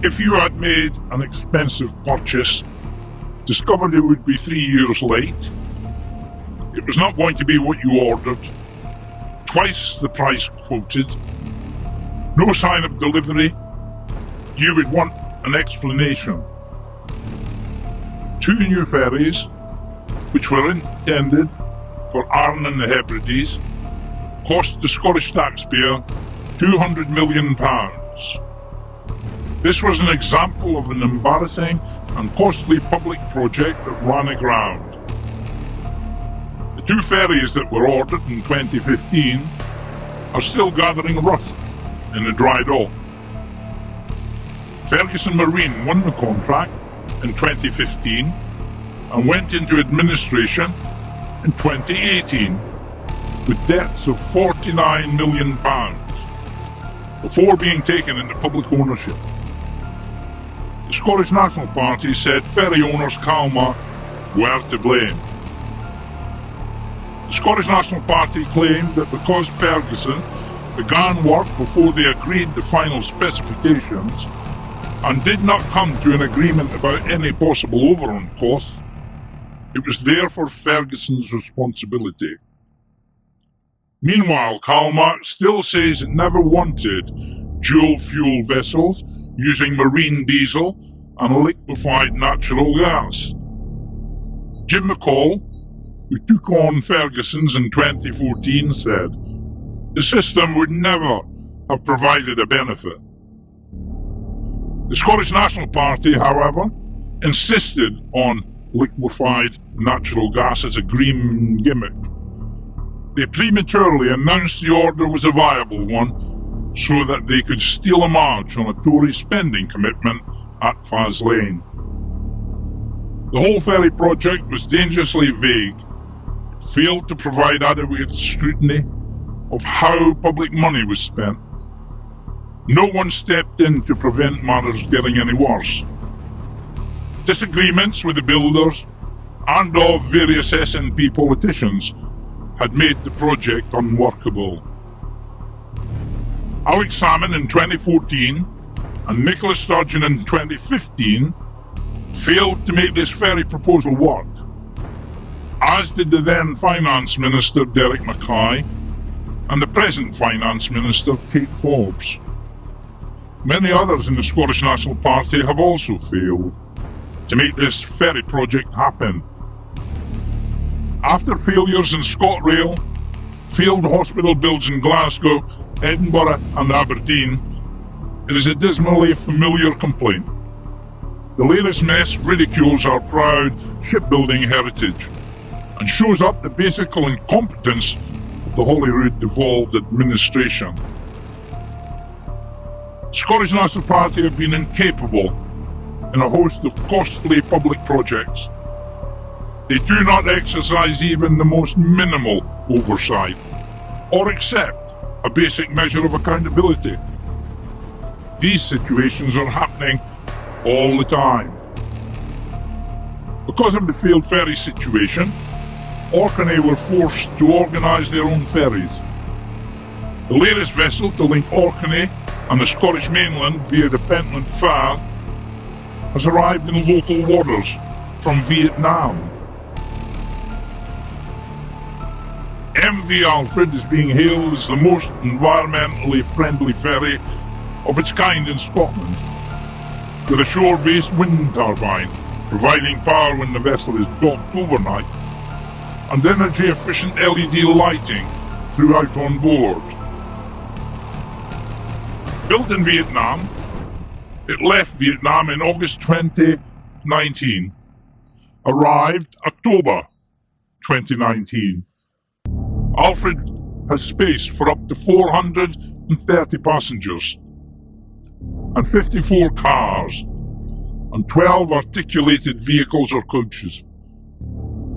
If you had made an expensive purchase, discovered it would be 3 years late, it was not going to be what you ordered, twice the price quoted, no sign of delivery, you would want an explanation. 2 new ferries, which were intended for Arran and the Hebrides, cost the Scottish taxpayer £200 million. This was an example of an embarrassing and costly public project that ran aground. The 2 ferries that were ordered in 2015 are still gathering rust in the dry dock. Ferguson Marine won the contract in 2015 and went into administration in 2018 with debts of £49 million before being taken into public ownership. The Scottish National Party said ferry owners Kalmar were to blame. The Scottish National Party claimed that because Ferguson began work before they agreed the final specifications and did not come to an agreement about any possible overrun costs, it was therefore Ferguson's responsibility. Meanwhile, Kalmar still says it never wanted dual-fuel vessels using marine diesel and liquefied natural gas. Jim McCall, who took on Ferguson's in 2014, said, "The system would never have provided a benefit." The Scottish National Party, however, insisted on liquefied natural gas as a green gimmick. They prematurely announced the order was a viable one so that they could steal a march on a Tory spending commitment at Faslane. The whole ferry project was dangerously vague. It failed to provide adequate scrutiny of how public money was spent. No one stepped in to prevent matters getting any worse. Disagreements with the builders and of various SNP politicians had made the project unworkable. Alex Salmon in 2014 and Nicola Sturgeon in 2015 failed to make this ferry proposal work, as did the then Finance Minister Derek Mackay and the present Finance Minister Kate Forbes. Many others in the Scottish National Party have also failed to make this ferry project happen. After failures in ScotRail, failed hospital builds in Glasgow, Edinburgh and Aberdeen, it is a dismally familiar complaint. The latest mess ridicules our proud shipbuilding heritage and shows up the basic incompetence of the Holyrood devolved administration. Scottish National Party have been incapable in a host of costly public projects. They do not exercise even the most minimal oversight or accept a basic measure of accountability. These situations are happening all the time. Because of the failed ferry situation, ORKNEY were forced to organise their own ferries. The latest vessel to link ORKNEY and the Scottish mainland via the Pentland Ferry has arrived in local waters from Vietnam. MV ALFRED is being hailed as the most environmentally friendly ferry of its kind in Scotland, with a shore-based wind turbine providing power when the vessel is docked overnight, and energy-efficient LED lighting throughout on board. Built in Vietnam, it left Vietnam in August 2019, arrived October 2019. ALFRED has space for up to 430 passengers and 54 cars and 12 articulated vehicles or coaches.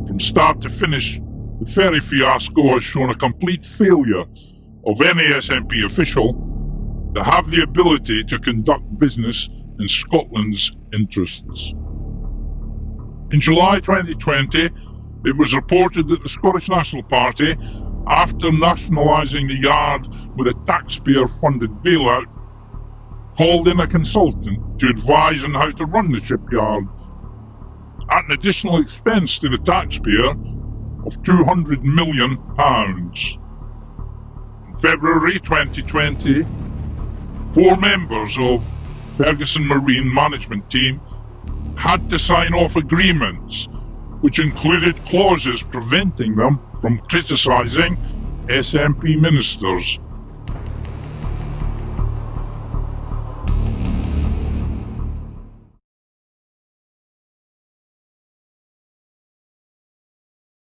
From start to finish, the ferry fiasco has shown a complete failure of any SNP official to have the ability to conduct business in Scotland's interests. In July 2020, it was reported that the Scottish National Party, after nationalising the yard with a taxpayer-funded bailout, called in a consultant to advise on how to run the shipyard, at an additional expense to the taxpayer of £200 million. In February 2020, 4 members of Ferguson Marine management team had to sign off agreements which included clauses preventing them from criticising SNP ministers.